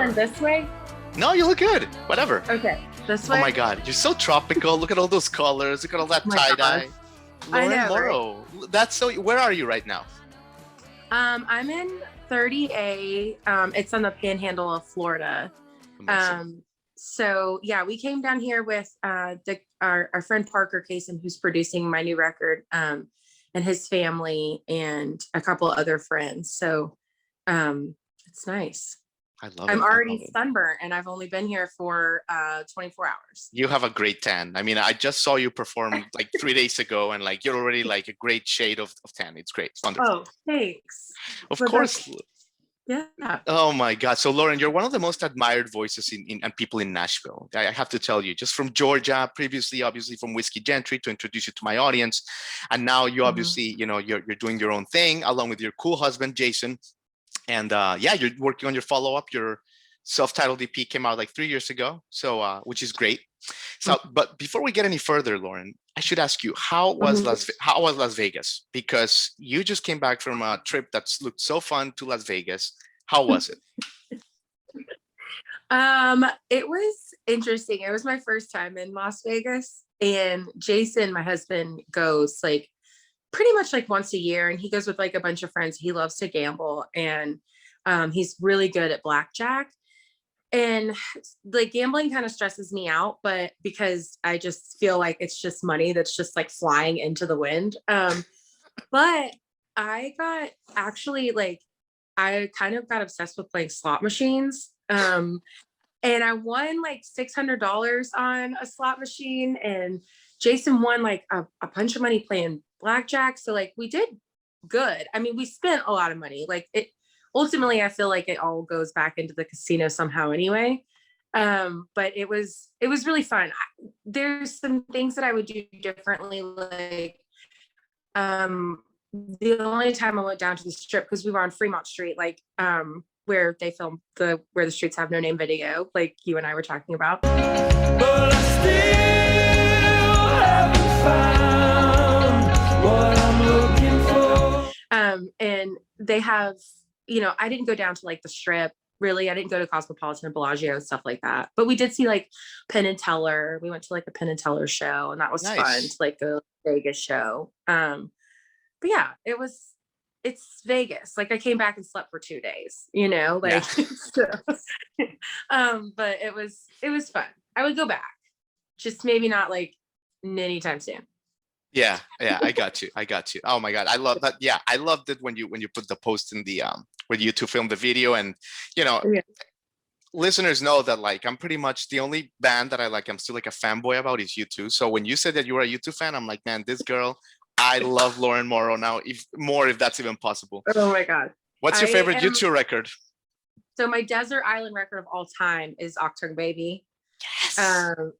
turn this way? No, you look good. Whatever. Okay, this way. Oh my God, you're so tropical. Look at all those colors. Look at all that Oh my tie-dye. gosh. I Lauren know, right? Morrow. That's so. Where are you right now? I'm in 30A. It's on the panhandle of Florida. Amazing. So yeah, we came down here with our friend Parker Kaysen, who's producing my new record, and his family and a couple other friends. So it's nice. I love I'm it. I love already it. sunburned and I've only been here for 24 hours. You have a great tan. I mean, I just saw you perform like 3 days ago, and like you're already like a great shade of tan. It's great. It's wonderful. Oh, thanks. Of But course. yeah. Oh my God. So Lauren, you're one of the most admired voices in and people in Nashville. I have to tell you, just from Georgia, previously, obviously from Whiskey Gentry, to introduce you to my audience. And now you obviously, you're doing your own thing along with your cool husband, Jason. And yeah, you're working on your follow-up. Your self-titled EP came out like 3 years ago. So which is great. So, but before we get any further, Lauren, I should ask you, how was Las Vegas? Because you just came back from a trip that's looked so fun to Las Vegas. How was it? It was interesting. It was my first time in Las Vegas, and Jason, my husband, goes like pretty much like once a year, and he goes with like a bunch of friends. He loves to gamble, and he's really good at blackjack. And like gambling kind of stresses me out, but because I just feel like it's just money that's just like flying into the wind. But I got actually like I kind of got obsessed with playing slot machines. And I won like $600 on a slot machine, and Jason won like a bunch of money playing blackjack. So like we did good. I mean, we spent a lot of money. Like it ultimately, I feel like it all goes back into the casino somehow anyway. But it was really fun. There's some things that I would do differently, like the only time I went down to the strip, because we were on Fremont Street, like where they filmed the Where the Streets Have No Name video, like you and I were talking about. But I still haven't found what I'm looking for. And they have, I didn't go down to like the strip. Really, I didn't go to Cosmopolitan and Bellagio and stuff like that. But we did see like Penn and Teller. We went to like a Penn and Teller show, and that was fun to like go to a Vegas show. But yeah, it's Vegas. Like I came back and slept for 2 days, like, so, but it was fun. I would go back, just maybe not like anytime soon. Yeah. I got you. Oh my God. I love that. Yeah. I loved it when you put the post in the, where you two filmed the video, and, listeners know that like, I'm pretty much the only band that I'm still like a fanboy about is U2. So when you said that you were a U2 fan, I'm like, man, this girl, I love Lauren Morrow now, if that's even possible. Oh my God. What's your favorite U2 record? So my desert island record of all time is Octung Baby. Yes.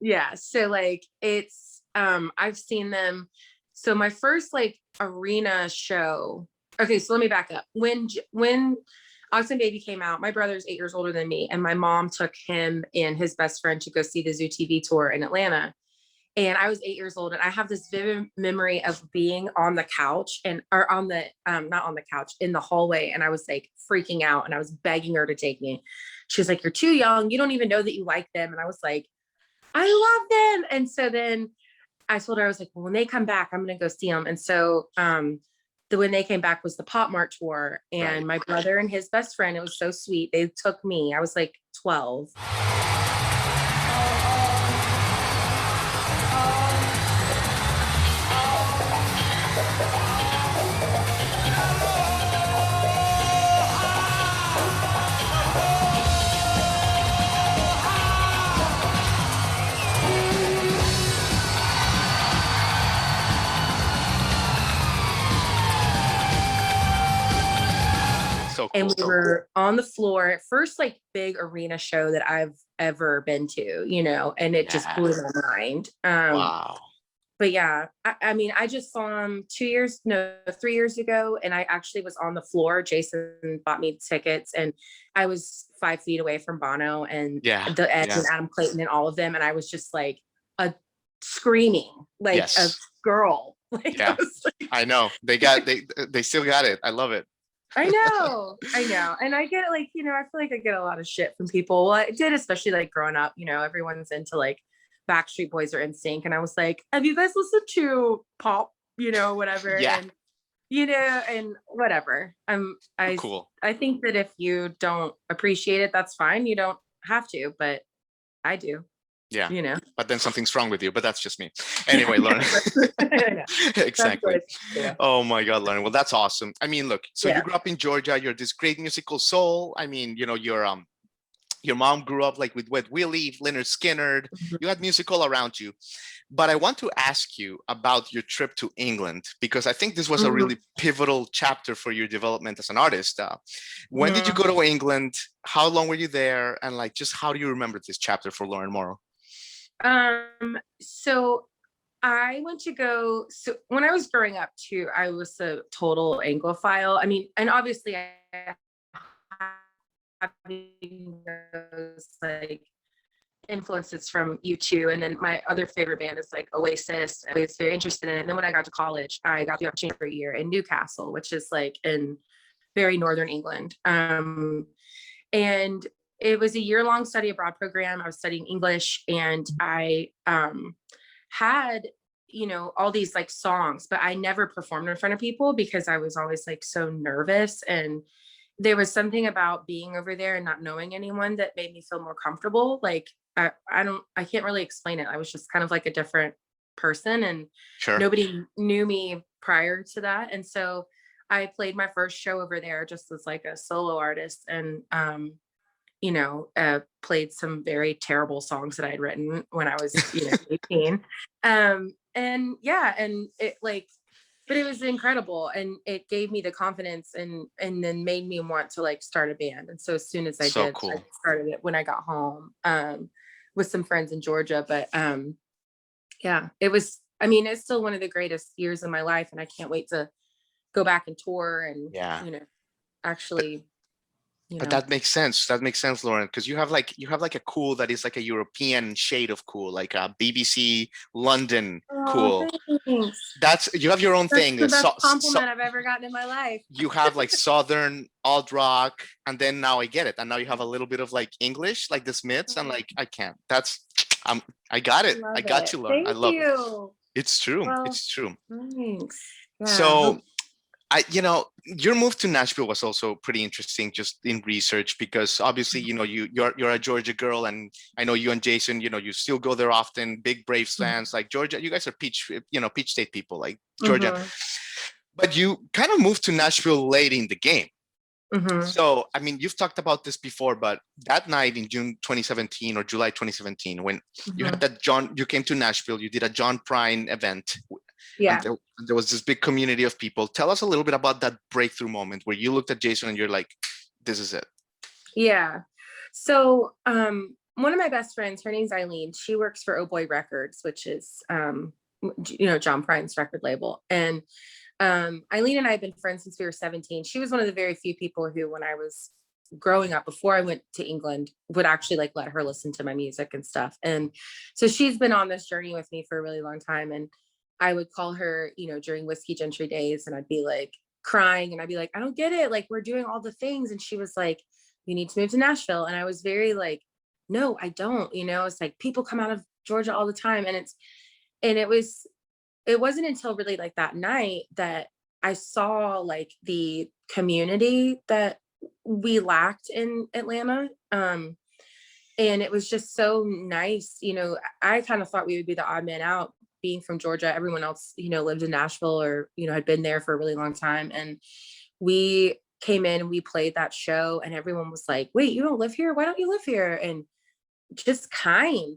Yeah. So like it's, I've seen them. So my first like arena show. Okay. So let me back up. When Octung Baby came out, my brother's 8 years older than me, and my mom took him and his best friend to go see the Zoo TV tour in Atlanta. And I was 8 years old, and I have this vivid memory of being on the couch or on the, not on the couch, in the hallway. And I was like freaking out, and I was begging her to take me. She was like, "You're too young. You don't even know that you like them." And I was like, "I love them." And so then I told her, I was like, "Well, when they come back, I'm going to go see them." And so when they came back was the Pop Mart tour, and my brother and his best friend, it was so sweet. They took me. I was like 12. So cool. And we were on the floor at first, like big arena show that I've ever been to, and it just blew my mind. Wow. But yeah, I mean, I just saw him 3 years ago, and I actually was on the floor. Jason bought me tickets, and I was 5 feet away from Bono and and Adam Clayton and all of them, and I was just like screaming like a girl. Like, I know they still got it. I love it. I know. And I get like, you know, I feel like I get a lot of shit from people. Well, I did, especially like growing up, you know, everyone's into like Backstreet Boys or NSYNC. And I was like, have you guys listened to pop, you know, whatever. Yeah. And, you know, and whatever. Cool. I think that if you don't appreciate it, that's fine. You don't have to, but I do, Yeah. you know. But then something's wrong with you, but that's just me. Anyway, Lauren. Exactly. Yeah. Oh my God, Lauren. Well, that's awesome. I mean, look, so you Yeah. grew up in Georgia, you're this great musical soul. I mean, you know, your mom grew up like with Wet Willie, Leonard Skinner. You had music all around you. But I want to ask you about your trip to England, because I think this was a Mhm. really pivotal chapter for your development as an artist. When did you Mhm. go to England? How long were you there? And like, just how do you remember this chapter for Lauren Morrow? So I went to go, so when I was growing up too, I was a total Anglophile. I mean, and obviously I having those like influences from U2, and then my other favorite band is like Oasis. I was very interested in it. And then when I got to college, I got the opportunity for a year in Newcastle, which is like in very northern England. And it was a year-long study abroad program. I was studying English, and I had, you know, all these like songs, but I never performed in front of people because I was always like so nervous. And there was something about being over there and not knowing anyone that made me feel more comfortable. Like I can't really explain it. I was just kind of like a different person, and Sure. nobody knew me prior to that. And so I played my first show over there just as like a solo artist, and you know, played some very terrible songs that I had written when I was, you know, 18. And yeah, and it like, but it was incredible, and it gave me the confidence, and then made me want to like start a band. And so as soon as I So did, I cool. started it when I got home, with some friends in Georgia. But yeah, it was, I mean, it's still one of the greatest years of my life, and I can't wait to go back and tour and, Yeah. you know, But actually, you but know. that makes sense. That makes sense, Lauren, because you have like a cool that is like a European shade of cool, like a BBC London Oh, cool. thanks. That's you have your own That's thing. the best compliment I've ever gotten in my life. You have like Southern alt rock, and then now I get it. And now you have a little bit of like English, like the Smiths, and like I can't. That's I got it. I Love got it. you, Lauren. I Thank love it. you. It's true. Well, It's true. thanks. Yeah. So your move to Nashville was also pretty interesting just in research, because obviously, you're a Georgia girl, and I know you and Jason, you still go there often, big Braves fans, like Georgia, you guys are Peach State people, like Georgia. Mm-hmm. But you kind of moved to Nashville late in the game. Mm-hmm. So, I mean, you've talked about this before, but that night in June 2017 or July 2017, when you Mm-hmm. had you came to Nashville, you did a John Prine event, and Yeah. there was this big community of people. Tell us a little bit about that breakthrough moment where you looked at Jason and you're like, this is it. Yeah. So one of my best friends, her name's Eileen. She works for Oh Boy Records, which is John Prine's record label. And Eileen and I have been friends since we were 17. She was one of the very few people who, when I was growing up, before I went to England, would actually like let her listen to my music and stuff. And so she's been on this journey with me for a really long time. And I would call her, during Whiskey Gentry days, and I'd be like crying, and I'd be like, I don't get it. Like, we're doing all the things. And she was like, you need to move to Nashville. And I was very like, no, I don't, it's like people come out of Georgia all the time. And it wasn't until really like that night that I saw like the community that we lacked in Atlanta. And it was just so nice. I kind of thought we would be the odd man out being from Georgia. Everyone else, lived in Nashville or, had been there for a really long time. And we came in and we played that show, and everyone was like, wait, you don't live here? Why don't you live here? And just kind,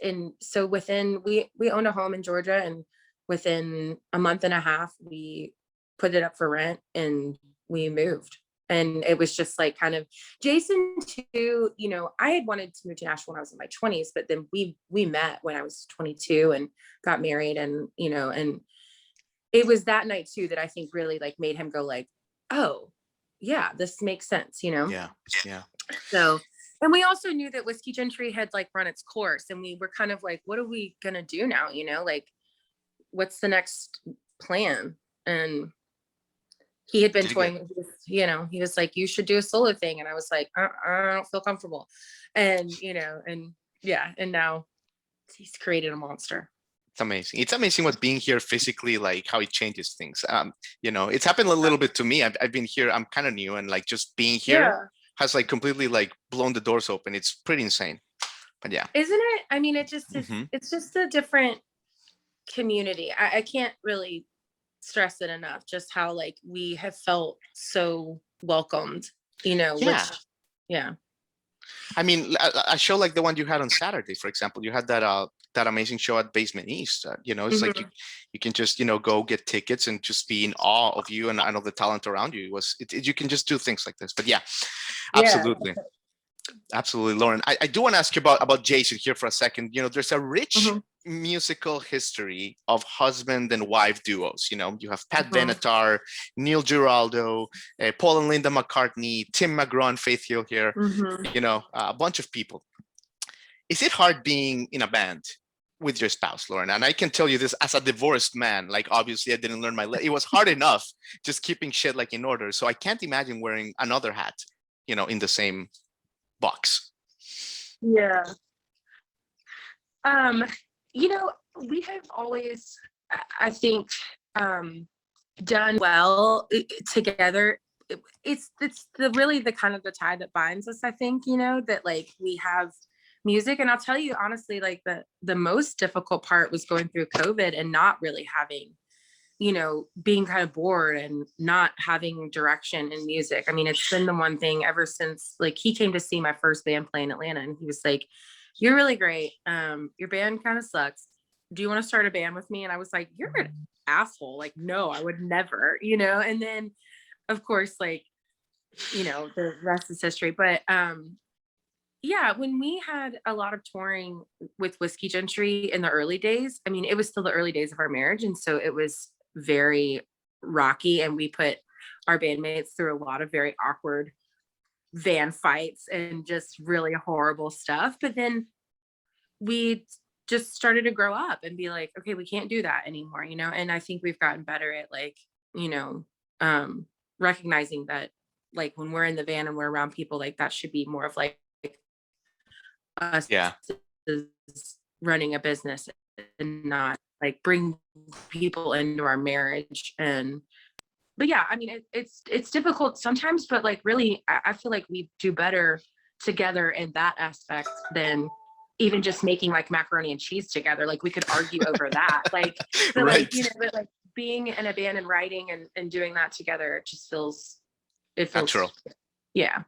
and so we owned a home in Georgia, and within a month and a half, we put it up for rent and we moved. And it was just like kind of Jason too, I had wanted to move to Nashville when I was in my 20s, but then we met when I was 22 and got married, and and it was that night too that I think really like made him go like, oh yeah, this makes sense. Yeah. Yeah. So, and we also knew that Whiskey Gentry had like run its course, and we were kind of like, what are we gonna do now? Like, what's the next plan? And he had been Did you get? toying, he was like, you should do a solo thing. And I was like, I don't feel comfortable. And, and yeah. And now he's created a monster. It's amazing. It's amazing what being here physically, like how it changes things. It's happened a little bit to me. I've been here. I'm kind of new, and like just being here Yeah. has like completely like blown the doors open. It's pretty insane. But yeah. Isn't it? I mean, it just is, Hmm. it's just a different community. I can't really stress it enough, just how like we have felt so welcomed, which, Yeah. yeah. I mean, a show like the one you had on Saturday, for example, you had that amazing show at Basement East. It's like Mhm. you can just go get tickets and just be in awe of you and of the talent around you. You can just do things like this. But yeah, Yeah. absolutely. Absolutely, Lauren. I do want to ask you about Jason here for a second. There's a rich Mhm. musical history of husband and wife duos. You have Pat Mhm. Benatar, Neil Giraldo, Paul and Linda McCartney, Tim McGraw and Faith Hill here. Mhm. A bunch of people. Is it hard being in a band with your spouse, Lauren? And I can tell you this as a divorced man. Like, obviously, I didn't learn it was hard enough just keeping shit like in order. So I can't imagine wearing another hat, in the same box. Yeah. Um, we have always, I think, done well together. It's really the kind of the tie that binds us. I think, that like we have music, and I'll tell you honestly, like the most difficult part was going through COVID and not really having, being kind of bored and not having direction in music. I mean, it's been the one thing ever since like he came to see my first band play in Atlanta, and he was like, "You're really great. Your band kind of sucks. Do you want to start a band with me?" And I was like, "You're an asshole. Like, no, I would never, And then, of course, like, the rest is history. But yeah, when we had a lot of touring with Whiskey Gentry in the early days, I mean, it was still the early days of our marriage. And so it was very rocky. And we put our bandmates through a lot of very awkward van fights and just really horrible stuff. But then we just started to grow up and be like, okay, we can't do that anymore, And I think we've gotten better at like, you know, recognizing that like when we're in the van and we're around people, like that should be more of like us Yeah. is running a business and not like bring people into our marriage. And but yeah, I mean it's difficult sometimes, but like really I feel like we do better together in that aspect than even just making like macaroni and cheese together. Like we could argue over that, like but Right. like but like being in a band and writing and doing that together, it feels Natural. yeah.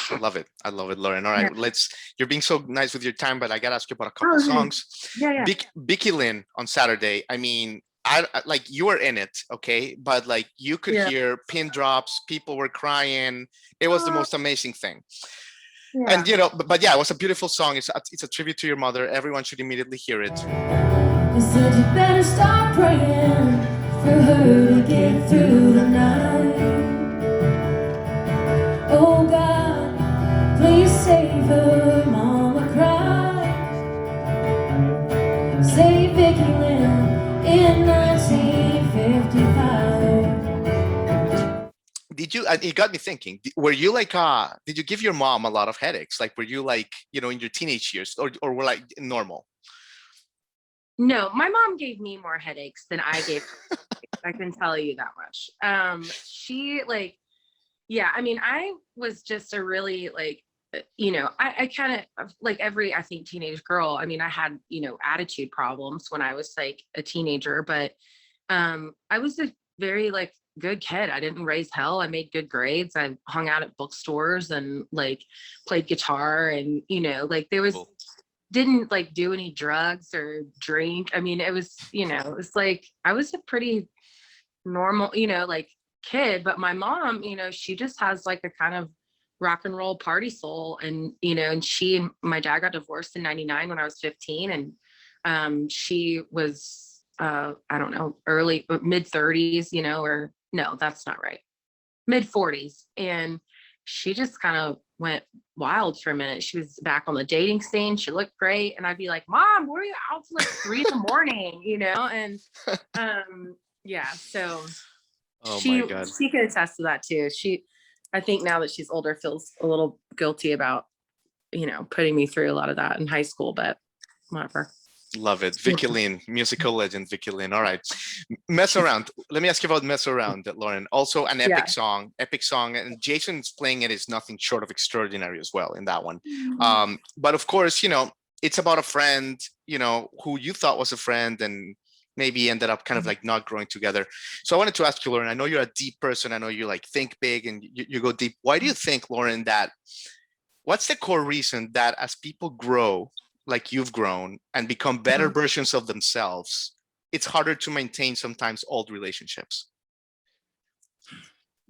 I love it. I love it, Lauren. All Yeah. right, you're being so nice with your time, but I gotta ask you about a couple Oh, okay. songs. Yeah. Viki Lynn on Saturday. I mean, like you were in it, okay, but like you could Yeah. hear pin drops, people were crying. It was the Oh, most amazing thing. And yeah. but yeah, it was a beautiful song. It's a tribute to your mother. Everyone should immediately hear it. They said you better start praying for her to get through the night. Oh God, please save her, Mama cried. Save Viki Lynn in 1955. It got me thinking, were you like did you give your mom a lot of headaches? Like were you like, in your teenage years, or were like normal? No, my mom gave me more headaches than I gave her. I can tell you that much. She like, yeah, I mean, I was just a really like, I kind of like every, I think, teenage girl. I mean, I had, attitude problems when I was like a teenager, but I was a very like good kid. I didn't raise hell. I made good grades. I hung out at bookstores and like played guitar and, like there was Cool. didn't like do any drugs or drink. I mean, it was, it was like I was a pretty normal, like kid, but my mom, she just has like a kind of rock and roll party soul. And, and she and my dad got divorced in 99 when I was 15. And she was I don't know, early mid 30s, or no, that's not right. Mid 40s. And she just kind of went wild for a minute. She was back on the dating scene. She looked great. And I'd be like, Mom, where are you out till like 3 in the morning? And yeah, so Oh my she God. she can attest to that too. I think now that she's older, feels a little guilty about, putting me through a lot of that in high school, but whatever. Love it. Viki Lynn, musical legend, Viki Lynn. All right. Mess Around. Let me ask you about Mess Around, Lauren. Also an Yeah. epic song. And Jason's playing it is nothing short of extraordinary as well in that one. But of course, it's about a friend, who you thought was a friend and maybe ended up kind of like not growing together. So I wanted to ask you, Lauren, I know you're a deep person. I know you like think big and you go deep. Why do you think, Lauren, what's the core reason that as people grow, like you've grown and become better versions of themselves, it's harder to maintain sometimes old relationships?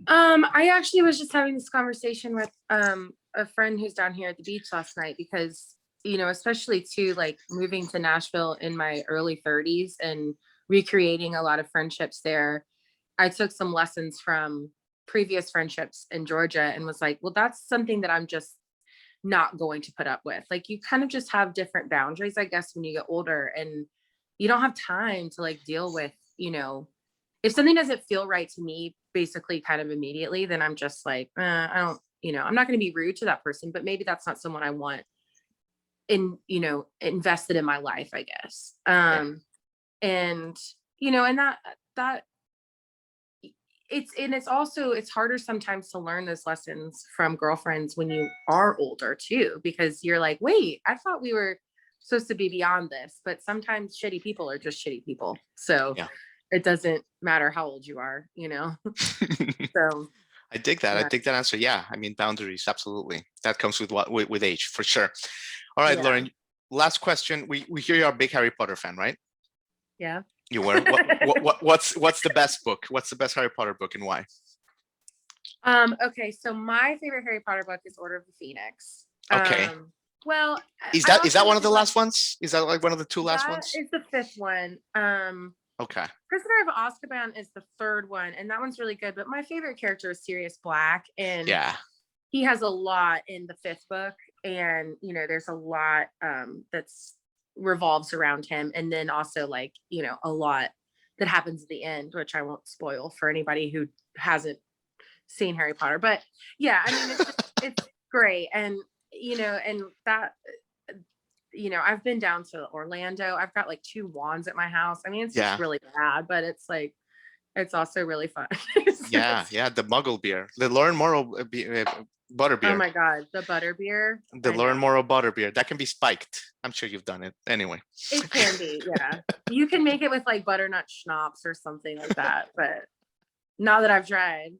I actually was just having this conversation with a friend who's down here at the beach last night because, especially too, like moving to Nashville in my early 30s and recreating a lot of friendships there. I took some lessons from previous friendships in Georgia and was like, well, that's something that I'm just not going to put up with. Like you kind of just have different boundaries, I guess, when you get older and you don't have time to like deal with, if something doesn't feel right to me, basically kind of immediately, then I'm just like, I don't, I'm not going to be rude to that person, but maybe that's not someone I want invested in my life, I guess. And, and that it's harder sometimes to learn those lessons from girlfriends when you are older too, because you're like, wait, I thought we were supposed to be beyond this, but sometimes shitty people are just shitty people. So it doesn't matter how old you are, So I dig that. yeah. I dig that answer. Yeah. I mean, boundaries. Absolutely. That comes with age for sure. All right, Lauren, last question. We hear you're a big Harry Potter fan, right? Yeah. You were. What's the best book? What's the best Harry Potter book and why? Okay, so my favorite Harry Potter book is Order of the Phoenix. Okay. Well, Is that one of the last ones? Is that like one of the two last ones? That is the fifth one. Okay. Prisoner of Azkaban is the third one, and that one's really good. But my favorite character is Sirius Black, and he has a lot in the fifth book, and there's a lot that's revolves around him, and then also like a lot that happens at the end, which I won't spoil for anybody who hasn't seen Harry Potter. But yeah, I mean it's great, and and that I've been down to Orlando. I've got like 2 wands at my house. I mean, it's just really bad, but it's like it's also really fun. The Muggle beer, the Lauren Morrow butter beer. Oh my God, the butter beer. The Lauren Morrow butter beer that can be spiked. I'm sure you've done it anyway. It can be, yeah. You can make it with like butternut schnapps or something like that, but now that I've tried.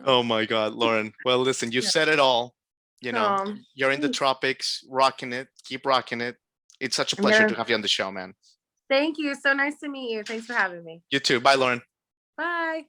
Oh my God, Lauren. Well, listen, you said it all. You're in the tropics, rocking it. Keep rocking it. It's such a pleasure to have you on the show, man. Thank you. So nice to meet you. Thanks for having me. You too. Bye, Lauren. Bye.